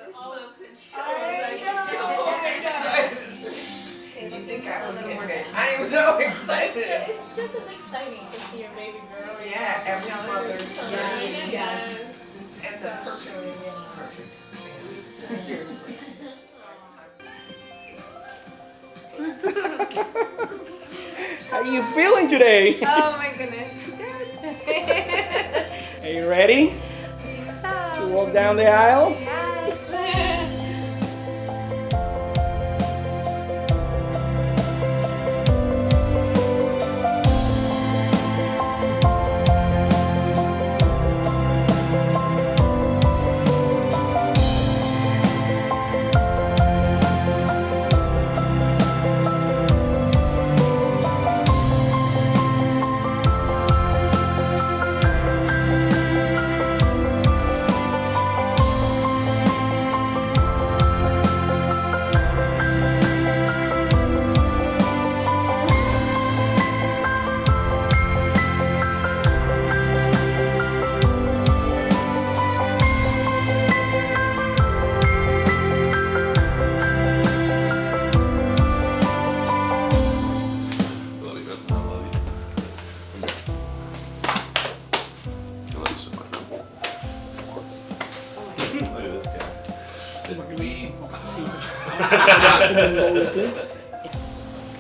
goosebumps and chills. I'm so excited. You think I was getting ready? I am so excited. It's just as exciting to see your baby girl. Yeah, every mother's dream. Yes. And the perfect. Seriously. How are you feeling today? Oh my goodness. Good. Are you ready to walk down the aisle? Yes.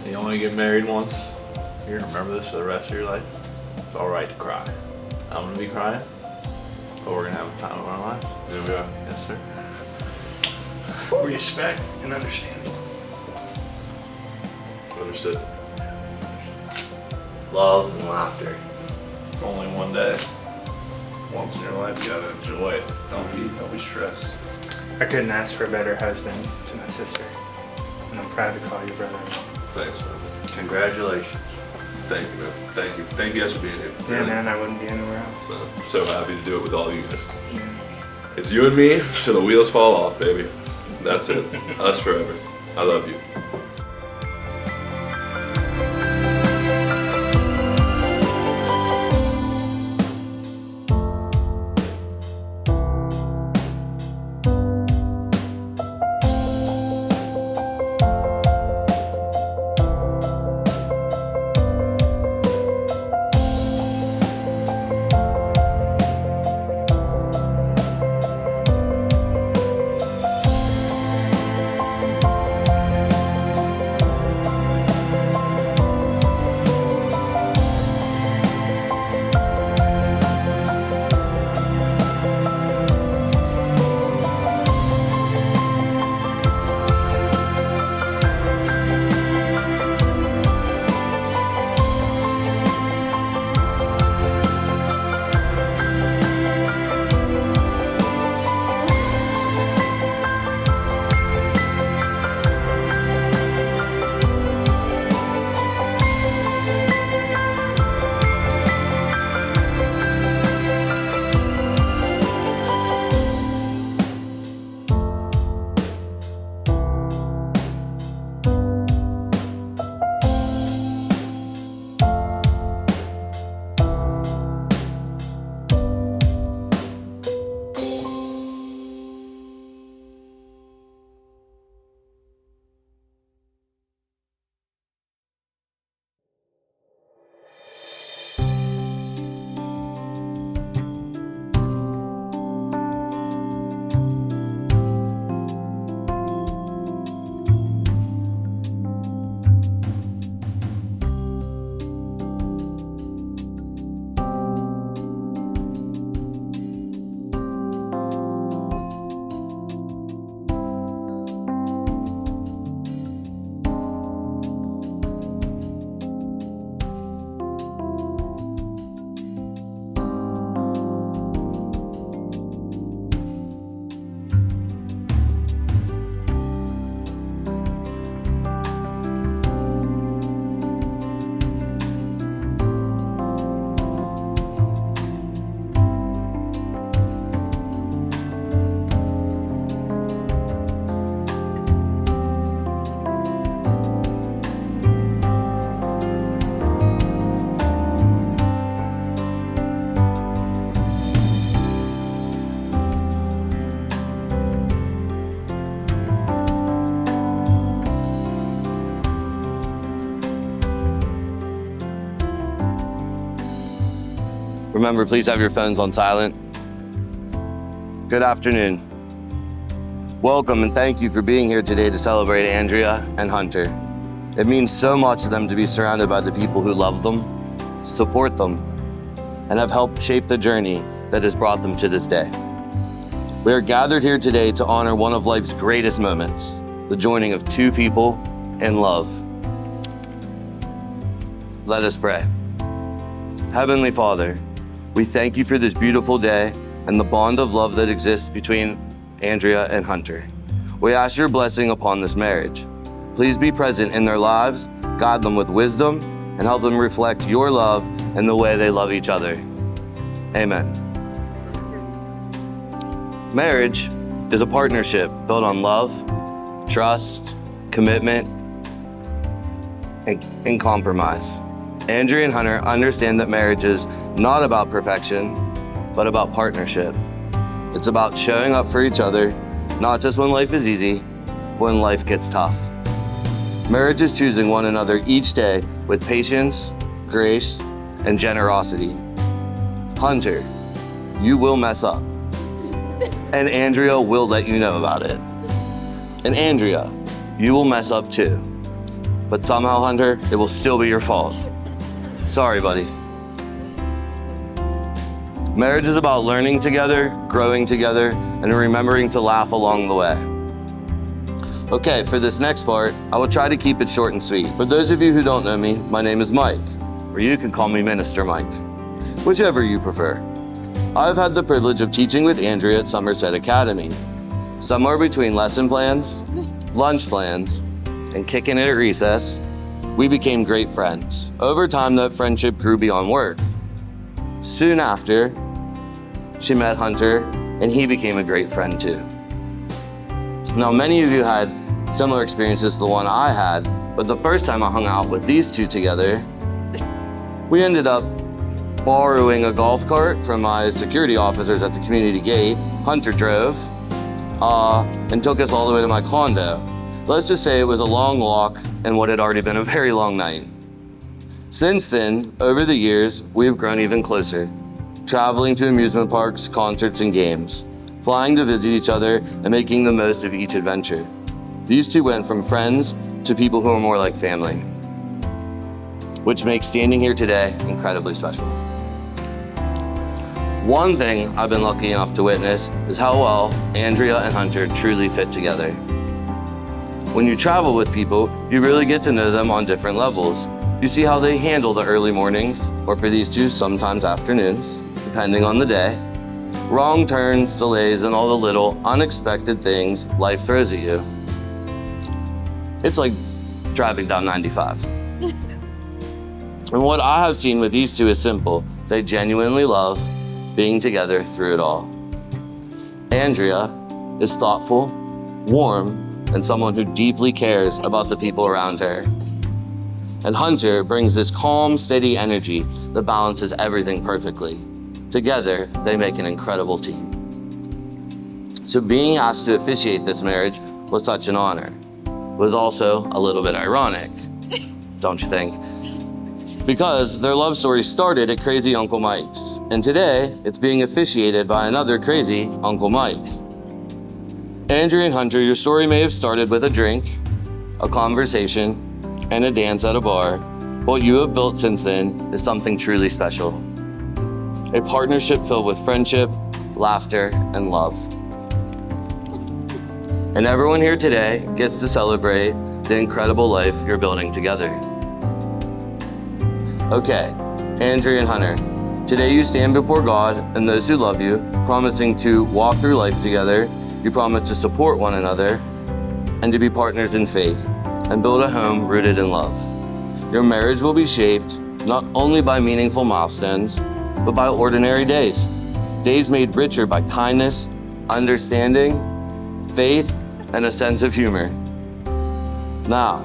You only get married once. You're gonna remember this for the rest of your life. It's alright to cry. I'm gonna be crying, but we're gonna have a time of our lives. There we are. Yes, sir. Respect and understanding. Understood. Love and laughter. It's only one day. Once in your life, you gotta enjoy it. Don't be stressed. I couldn't ask for a better husband to my sister, and I'm proud to call you brother. Thanks, man. Congratulations. Thank you, man. Thank you. Thank you guys for being here. Yeah, man, I wouldn't be anywhere else. So happy to do it with all you guys. Yeah. It's you and me till the wheels fall off, baby. That's it. Us forever. I love you. Remember, please have your phones on silent. Good afternoon. Welcome and thank you for being here today to celebrate Andrea and Hunter. It means so much to them to be surrounded by the people who love them, support them, and have helped shape the journey that has brought them to this day. We are gathered here today to honor one of life's greatest moments, the joining of two people in love. Let us pray. Heavenly Father, we thank you for this beautiful day and the bond of love that exists between Andrea and Hunter. We ask your blessing upon this marriage. Please be present in their lives, guide them with wisdom, and help them reflect your love and the way they love each other. Amen. Marriage is a partnership built on love, trust, commitment, and compromise. Andrea and Hunter understand that marriage is not about perfection, but about partnership. It's about showing up for each other, not just when life is easy, but when life gets tough. Marriage is choosing one another each day with patience, grace, and generosity. Hunter, you will mess up, and Andrea will let you know about it. And Andrea, you will mess up too, but somehow, Hunter, it will still be your fault. Sorry, buddy. Marriage is about learning together, growing together, and remembering to laugh along the way. Okay, for this next part, I will try to keep it short and sweet. For those of you who don't know me, my name is Mike, or you can call me Minister Mike, whichever you prefer. I've had the privilege of teaching with Andrea at Somerset Academy. Somewhere between lesson plans, lunch plans, and kicking it at recess, we became great friends. Over time, that friendship grew beyond work. Soon after, she met Hunter, and he became a great friend too. Now, many of you had similar experiences to the one I had, but the first time I hung out with these two together, we ended up borrowing a golf cart from my security officers at the community gate. Hunter drove and took us all the way to my condo. Let's just say it was a long walk and what had already been a very long night. Since then, over the years, we've grown even closer, traveling to amusement parks, concerts, and games, flying to visit each other, and making the most of each adventure. These two went from friends to people who are more like family, which makes standing here today incredibly special. One thing I've been lucky enough to witness is how well Andrea and Hunter truly fit together. When you travel with people, you really get to know them on different levels. You see how they handle the early mornings, or for these two, sometimes afternoons, depending on the day. Wrong turns, delays, and all the little unexpected things life throws at you. It's like driving down 95. And what I have seen with these two is simple. They genuinely love being together through it all. Andrea is thoughtful, warm, and someone who deeply cares about the people around her. And Hunter brings this calm, steady energy that balances everything perfectly. Together, they make an incredible team. So being asked to officiate this marriage was such an honor. It was also a little bit ironic, don't you think? Because their love story started at Crazy Uncle Mike's, and today it's being officiated by another crazy Uncle Mike. Andrea and Hunter, your story may have started with a drink, a conversation, and a dance at a bar. What you have built since then is something truly special. A partnership filled with friendship, laughter, and love. And everyone here today gets to celebrate the incredible life you're building together. Okay, Andrea and Hunter, today you stand before God and those who love you, promising to walk through life together. You promise to support one another and to be partners in faith and build a home rooted in love. Your marriage will be shaped not only by meaningful milestones, but by ordinary days. Days made richer by kindness, understanding, faith, and a sense of humor. Now,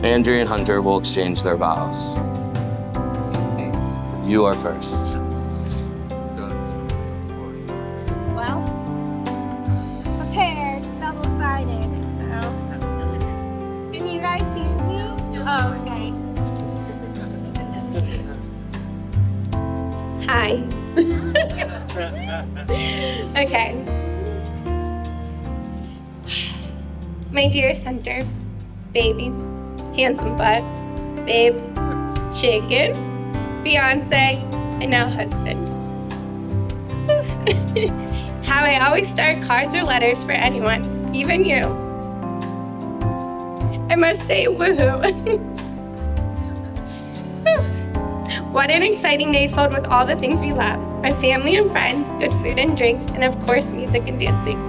Andrea and Hunter will exchange their vows. You are first. Well, prepared, double-sided, so. Can you guys hear me? Oh, okay. Okay. My dearest Hunter, baby, handsome butt, babe, chicken, fiance, and now husband. How I always start cards or letters for anyone, even you. I must say, woohoo. What an exciting day filled with all the things we love. Our family and friends, good food and drinks, and of course, music and dancing.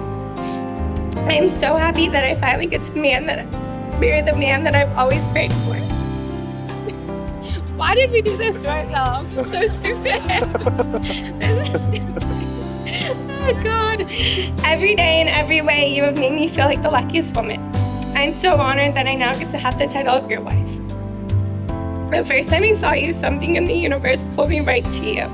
I am so happy that I finally get to marry the man that I've always prayed for. Why did we do this to ourselves? It's so stupid. This is stupid. Oh God. Every day in every way, you have made me feel like the luckiest woman. I'm so honored that I now get to have the title of your wife. The first time I saw you, something in the universe pulled me right to you.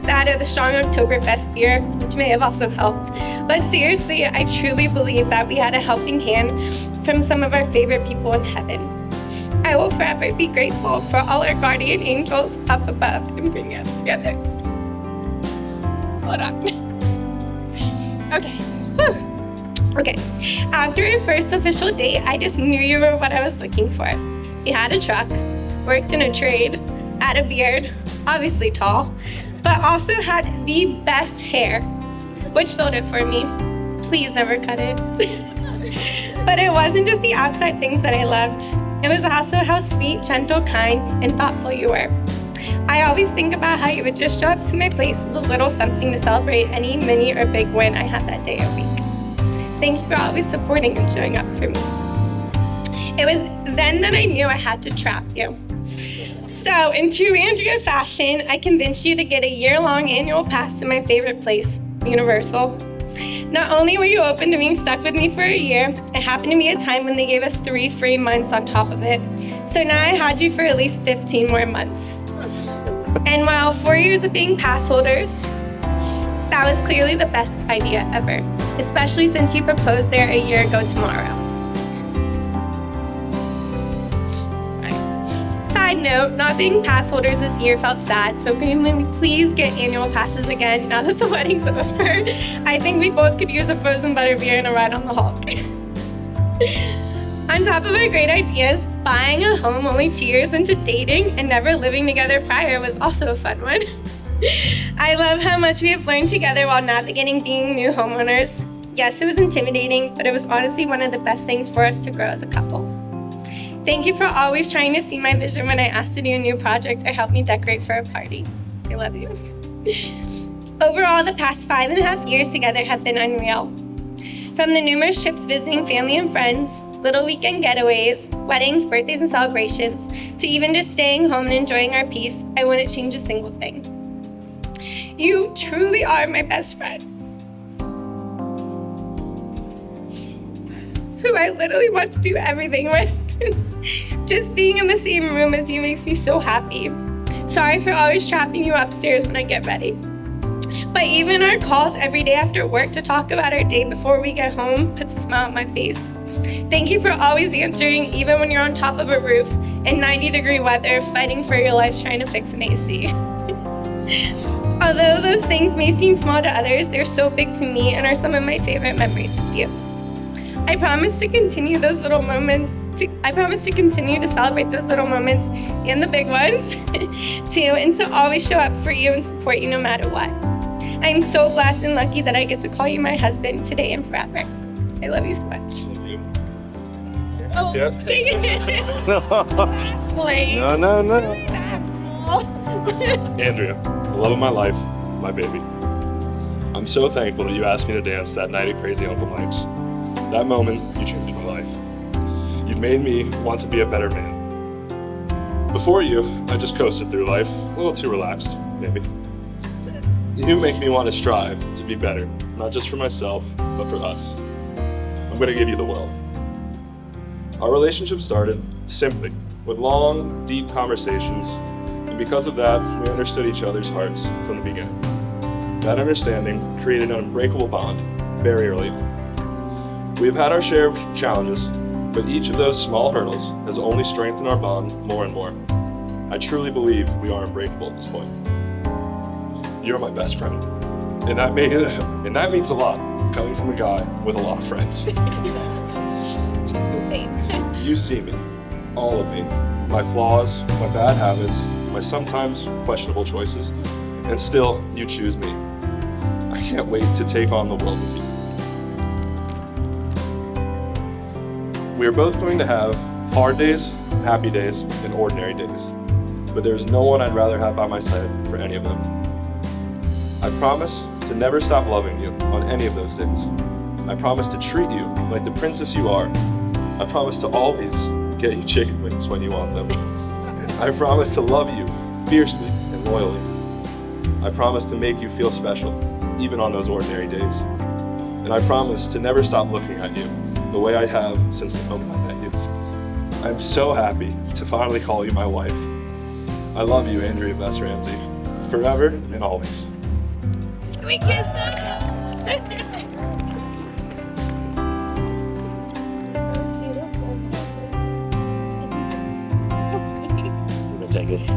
That or the strong Oktoberfest beer, which may have also helped. But seriously, I truly believe that we had a helping hand from some of our favorite people in heaven. I will forever be grateful for all our guardian angels up above and bringing us together. Hold on. Okay. Whew. Okay. After our first official date, I just knew you were what I was looking for. You had a truck, worked in a trade, had a beard, obviously tall, but also had the best hair, which sold it for me. Please never cut it. But it wasn't just the outside things that I loved. It was also how sweet, gentle, kind, and thoughtful you were. I always think about how you would just show up to my place with a little something to celebrate any mini or big win I had that day or week. Thank you for always supporting and showing up for me. It was then that I knew I had to trap you. So, in true Andrea fashion, I convinced you to get a year-long annual pass to my favorite place, Universal. Not only were you open to being stuck with me for a year, it happened to be a time when they gave us 3 free months on top of it. So now I had you for at least 15 more months. And while 4 years of being pass holders, that was clearly the best idea ever, especially since you proposed there a year ago tomorrow. Side note, not being pass holders this year felt sad, so can we please get annual passes again now that the wedding's over? I think we both could use a frozen butterbeer and a ride on the Hulk. On top of our great ideas, buying a home only 2 years into dating and never living together prior was also a fun one. I love how much we have learned together while navigating being new homeowners. Yes, it was intimidating, but it was honestly one of the best things for us to grow as a couple. Thank you for always trying to see my vision when I asked to do a new project or help me decorate for a party. I love you. Overall, the past 5.5 years together have been unreal. From the numerous trips visiting family and friends, little weekend getaways, weddings, birthdays, and celebrations, to even just staying home and enjoying our peace, I wouldn't change a single thing. You truly are my best friend, who I literally want to do everything with. Just being in the same room as you makes me so happy. Sorry for always trapping you upstairs when I get ready. But even our calls every day after work to talk about our day before we get home puts a smile on my face. Thank you for always answering, even when you're on top of a roof in 90-degree weather, fighting for your life trying to fix an AC. Although those things may seem small to others, they're so big to me and are some of my favorite memories with you. I promise to continue those little moments. I promise to continue to celebrate those little moments and the big ones too, and to always show up for you and support you no matter what. I am so blessed and lucky that I get to call you my husband today and forever. I love you so much. That's it. That's late. No. Andrea, the love of my life, my baby. I'm so thankful that you asked me to dance that night at Crazy Uncle Mike's. That moment, you changed my life. You've made me want to be a better man. Before you, I just coasted through life, a little too relaxed, maybe. You make me want to strive to be better, not just for myself, but for us. I'm going to give you the world. Our relationship started simply with long, deep conversations, and because of that, we understood each other's hearts from the beginning. That understanding created an unbreakable bond very early on. We have had our share of challenges, but each of those small hurdles has only strengthened our bond more and more. I truly believe we are unbreakable at this point. You're my best friend. And that means a lot, coming from a guy with a lot of friends. Same. You see me, all of me, my flaws, my bad habits, my sometimes questionable choices, and still you choose me. I can't wait to take on the world with you. We are both going to have hard days, happy days, and ordinary days, but there's no one I'd rather have by my side for any of them. I promise to never stop loving you on any of those days. I promise to treat you like the princess you are. I promise to always get you chicken wings when you want them. I promise to love you fiercely and loyally. I promise to make you feel special, even on those ordinary days. And I promise to never stop looking at you the way I have since the moment I met you. I'm so happy to finally call you my wife. I love you, Andrea Bess Ramsey, forever and always. Can we kiss them? I'm gonna take it.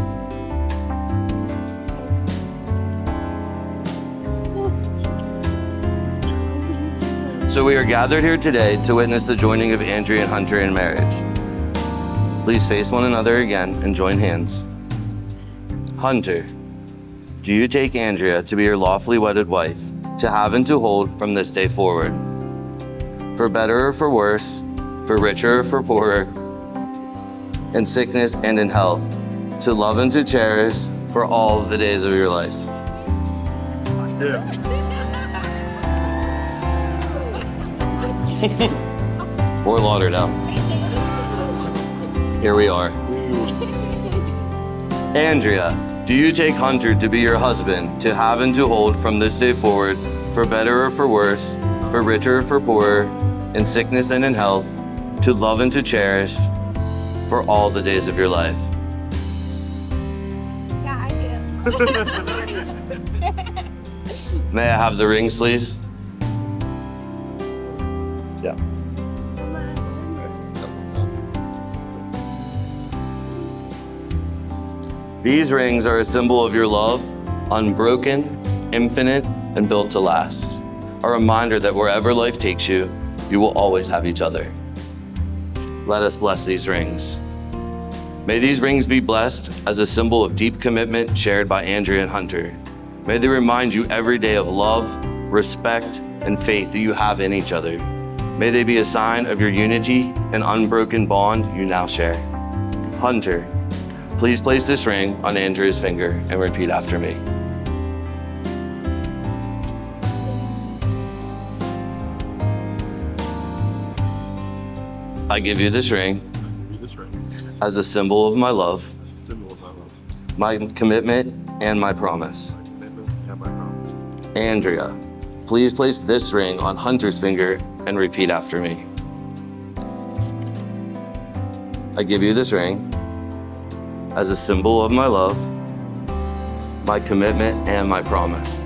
So we are gathered here today to witness the joining of Andrea and Hunter in marriage. Please face one another again and join hands. Hunter, do you take Andrea to be your lawfully wedded wife, to have and to hold from this day forward? For better or for worse, for richer or for poorer, in sickness and in health, to love and to cherish for all the days of your life. Fort Lauderdale. Here we are. Andrea, do you take Hunter to be your husband, to have and to hold from this day forward, for better or for worse, for richer or for poorer, in sickness and in health, to love and to cherish for all the days of your life? Yeah, I do. May I have the rings, please? Yeah. These rings are a symbol of your love, unbroken, infinite, and built to last. A reminder that wherever life takes you, you will always have each other. Let us bless these rings. May these rings be blessed as a symbol of deep commitment shared by Andrea and Hunter. May they remind you every day of love, respect, and faith that you have in each other. May they be a sign of your unity and unbroken bond you now share. Hunter, please place this ring on Andrea's finger and repeat after me. I give you this ring as a symbol of my love, my commitment, and my promise. Andrea, please place this ring on Hunter's finger and repeat after me. I give you this ring as a symbol of my love, my commitment, and my promise.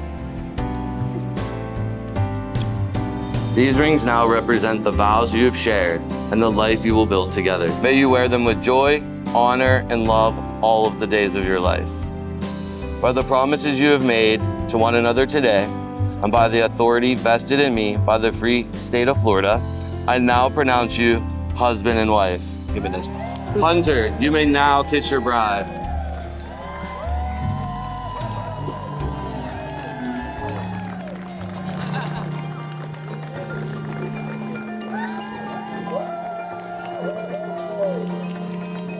These rings now represent the vows you have shared and the life you will build together. May you wear them with joy, honor, and love all of the days of your life. By the promises you have made to one another today, and by the authority vested in me by the free state of Florida, I now pronounce you husband and wife. Give me this. Hunter, you may now kiss your bride.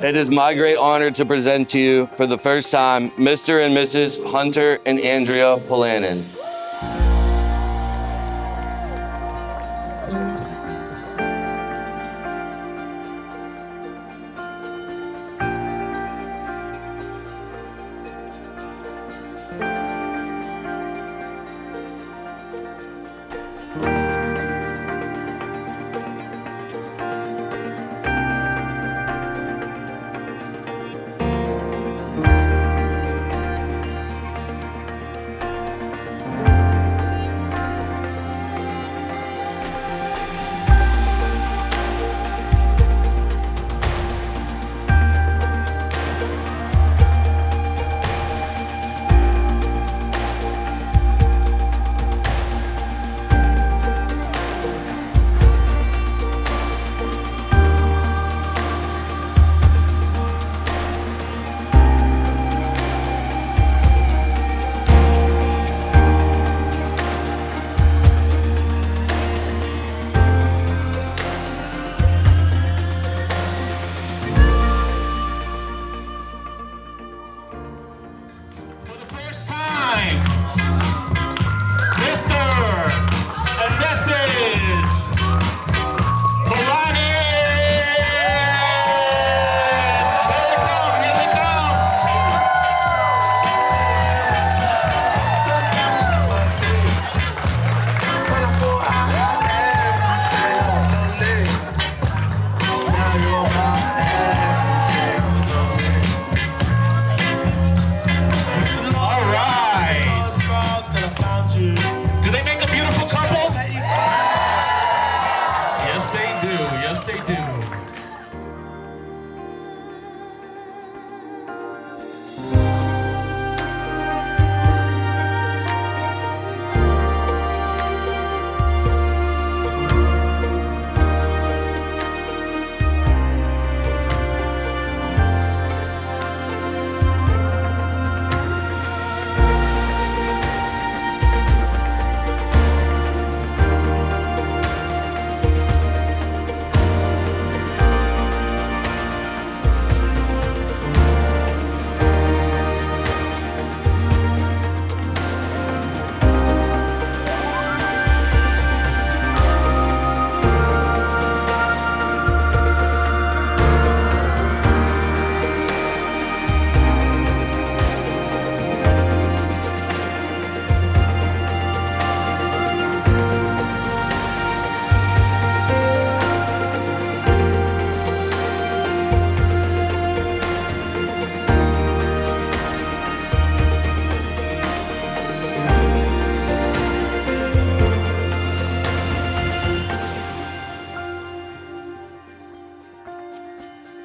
It is my great honor to present to you for the first time, Mr. and Mrs. Hunter and Andrea Polanin.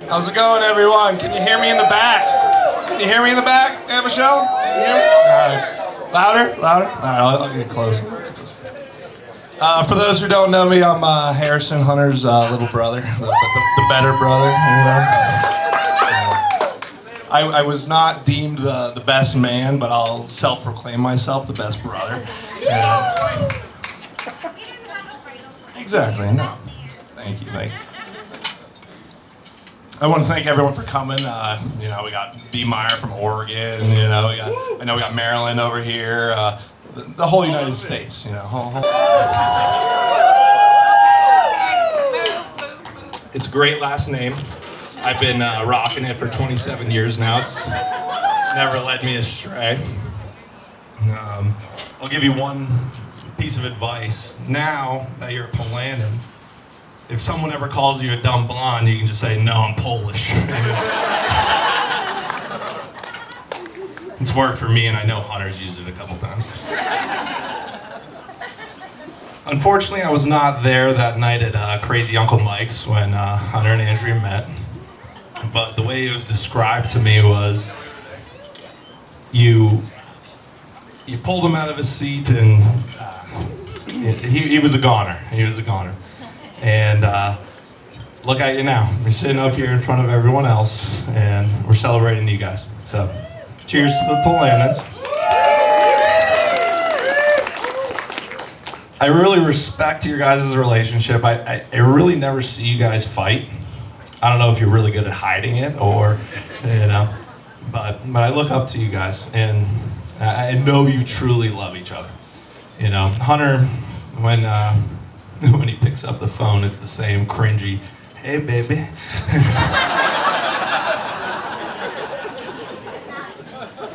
How's it going, everyone? Can you hear me in the back? Can you hear me in the back? Yeah, Michelle? Can you hear me? All right. Louder? Louder? All right, I'll get close. For those who don't know me, I'm Harrison Hunter's little brother, the better brother, you know. I was not deemed the best man, but I'll self-proclaim myself the best brother. Exactly, no. Thank you. I want to thank everyone for coming. You know, we got B. Meyer from Oregon, you know, I know we got Maryland over here, the whole United States, you know. It's a great last name. I've been rocking it for 27 years now. It's never led me astray. I'll give you one piece of advice. Now that you're a Polandin, if someone ever calls you a dumb blonde, you can just say, no, I'm Polish. It's worked for me, and I know Hunter's used it a couple times. Unfortunately, I was not there that night at Crazy Uncle Mike's when Hunter and Andrea met. But the way it was described to me was, you pulled him out of his seat, and he was a goner. He was a goner. And look at you now. You're sitting up here in front of everyone else, and we're celebrating you guys. So, cheers to the Polandins. I really respect your guys' relationship. I really never see you guys fight. I don't know if you're really good at hiding it or, you know, but I look up to you guys, and I know you truly love each other. You know, Hunter, when he picks up the phone, it's the same cringy, hey baby.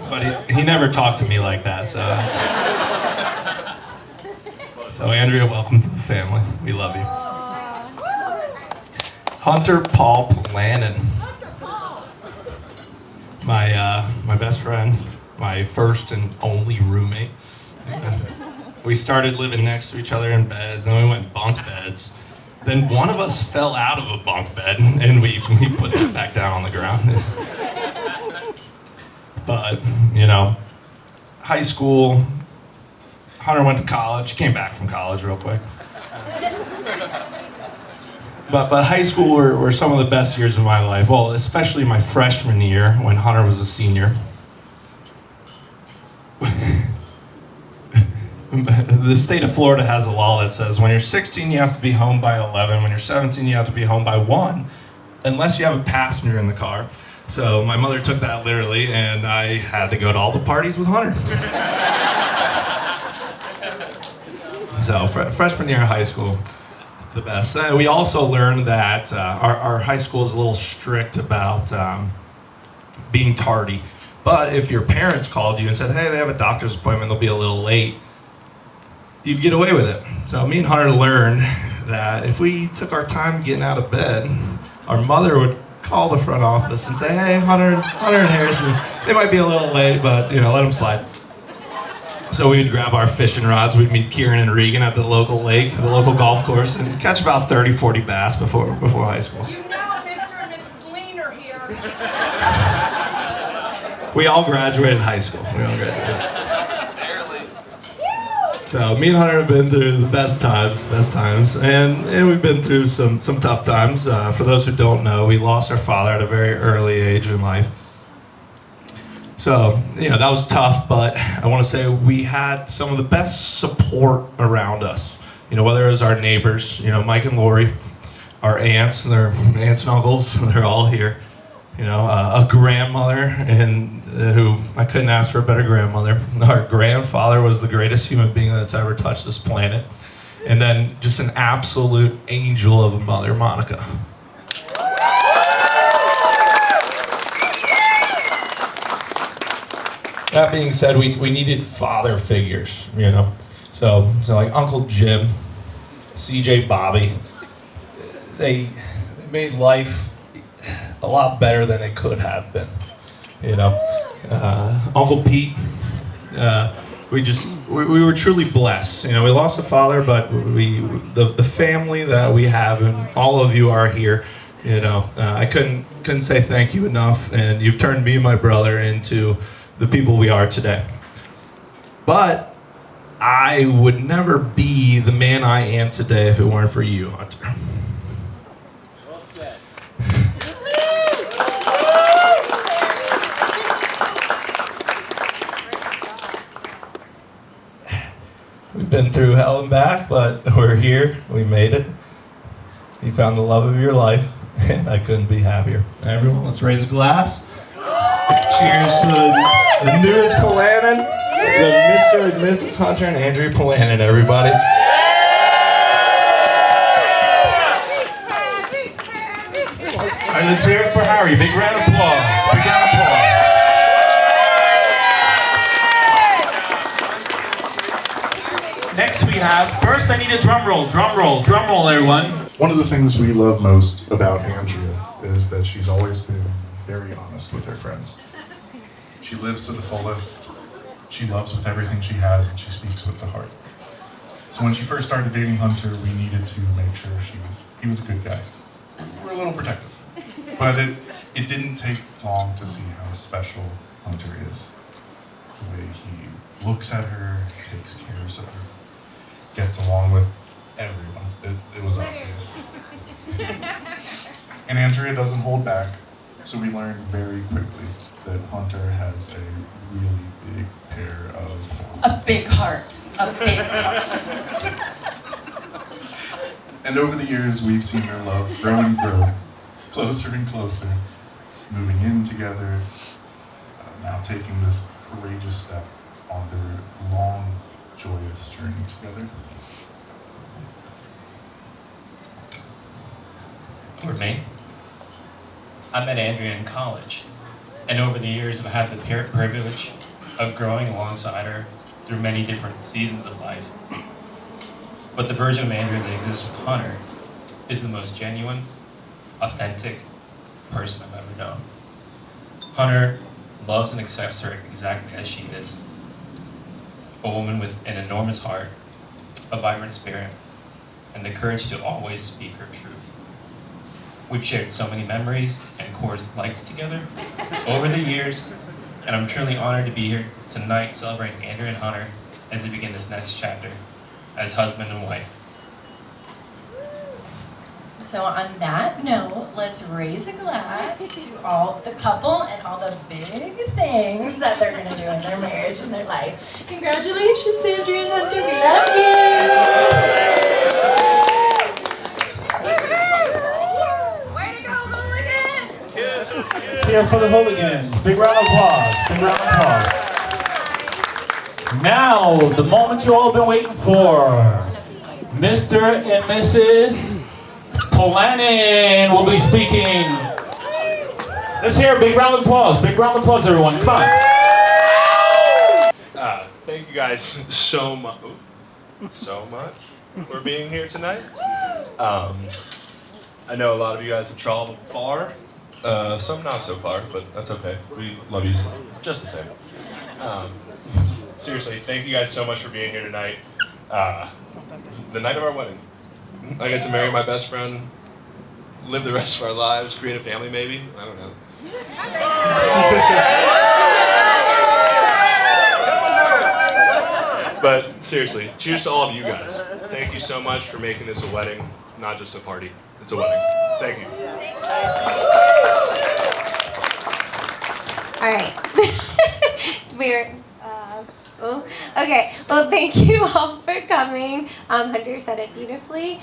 But he never talked to me like that, so Andrea, welcome to the family. We love you. Hunter Paul Polandin, my best friend, my first and only roommate. We started living next to each other in beds, then we went bunk beds. Then one of us fell out of a bunk bed, and we put that back down on the ground. But, you know, high school, Hunter went to college, came back from college real quick. But high school were some of the best years of my life. Well, especially my freshman year when Hunter was a senior. The state of Florida has a law that says when you're 16, you have to be home by 11. When you're 17, you have to be home by 1, unless you have a passenger in the car. So my mother took that literally, and I had to go to all the parties with Hunter. So freshman year of high school, the best. We also learned that our high school is a little strict about being tardy. But if your parents called you and said, hey, they have a doctor's appointment, they'll be a little late, you'd get away with it. So me and Hunter learned that if we took our time getting out of bed, our mother would call the front office and say, hey, Hunter and Harrison, they might be a little late, but, you know, let them slide. So we'd grab our fishing rods, we'd meet Kieran and Regan at the local lake, the local golf course, and catch about 30, 40 bass before high school. You know Mr. and Mrs. Lean are here. We all graduated high school. So me and Hunter have been through the best times, and we've been through some tough times. For those who don't know, we lost our father at a very early age in life. So, you know, that was tough, but I want to say we had some of the best support around us. You know, whether it was our neighbors, you know, Mike and Lori, our aunts, their aunts and uncles, they're all here. You know, a grandmother, and who I couldn't ask for a better grandmother. Our grandfather was the greatest human being that's ever touched this planet. And then just an absolute angel of a mother, Monica. That being said, we needed father figures, you know. So like Uncle Jim, CJ Bobby, they made life a lot better than it could have been, you know. Uncle Pete, we were truly blessed. You know, we lost a father, but the family that we have, and all of you are here, you know, I couldn't couldn't say thank you enough, and you've turned me and my brother into the people we are today. But I would never be the man I am today if it weren't for you, Hunter. We've been through hell and back, but we're here. We made it. You found the love of your life, and I couldn't be happier. Everyone, let's raise a glass. Cheers to the newest Polanin, the Mr. and Mrs. Hunter and Andrea Polanin, everybody. All right, let's hear it for Harry. Big round of applause. Big round of applause. Next we have, first I need a drum roll, everyone. One of the things we love most about Andrea is that she's always been very honest with her friends. She lives to the fullest, she loves with everything she has, and she speaks with the heart. So when she first started dating Hunter, we needed to make sure he was a good guy. We're a little protective. But it didn't take long to see how special Hunter is. The way he looks at her, takes care of her, gets along with everyone. It was obvious. And Andrea doesn't hold back, so we learned very quickly that Hunter has a really big pair of... A big heart. A big heart. And over the years, we've seen their love grow and grow, closer and closer, moving in together, now taking this courageous step on their long, joyous journey together. Courtney, I met Andrea in college, and over the years I've had the privilege of growing alongside her through many different seasons of life. But the version of Andrea that exists with Hunter is the most genuine, authentic person I've ever known. Hunter loves and accepts her exactly as she is. A woman with an enormous heart, a vibrant spirit, and the courage to always speak her truth. We've shared so many memories and Coors Lights together over the years, and I'm truly honored to be here tonight celebrating Andrea and Hunter as they begin this next chapter as husband and wife. So on that note, let's raise a glass to all the couple and all the big things that they're going to do in their marriage and their life. Congratulations, Andrea and Hunter. We love you. Way to go, hooligans! Let's hear it for the hooligans. Big round of applause. Big round of applause. Now, the moment you all have been waiting for. Mr. and Mrs. Polanin will be speaking. Let's hear a big round of applause. Big round of applause, everyone. Come on. Thank you guys so much for being here tonight. I know a lot of you guys have traveled far, some not so far, but that's okay. We love you just the same. Seriously, thank you guys so much for being here tonight. The night of our wedding. I get to marry my best friend, live the rest of our lives, create a family maybe, I don't know. But seriously, cheers to all of you guys. Thank you so much for making this a wedding, not just a party. It's a wedding. Thank you. All right. Okay. Well, thank you all for coming. Hunter said it beautifully.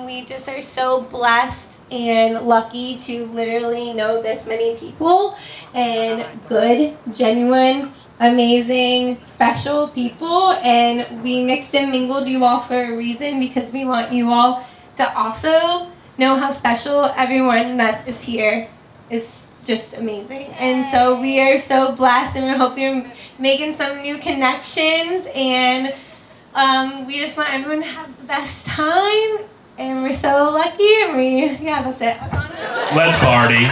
We just are so blessed and lucky to literally know this many people and good, genuine, amazing, special people. And we mixed and mingled you all for a reason because we want you all to also know how special everyone that is here is. Just amazing. And so we are so blessed, and we hope you're making some new connections, and we just want everyone to have the best time, and we're so lucky, and that's it. Let's party.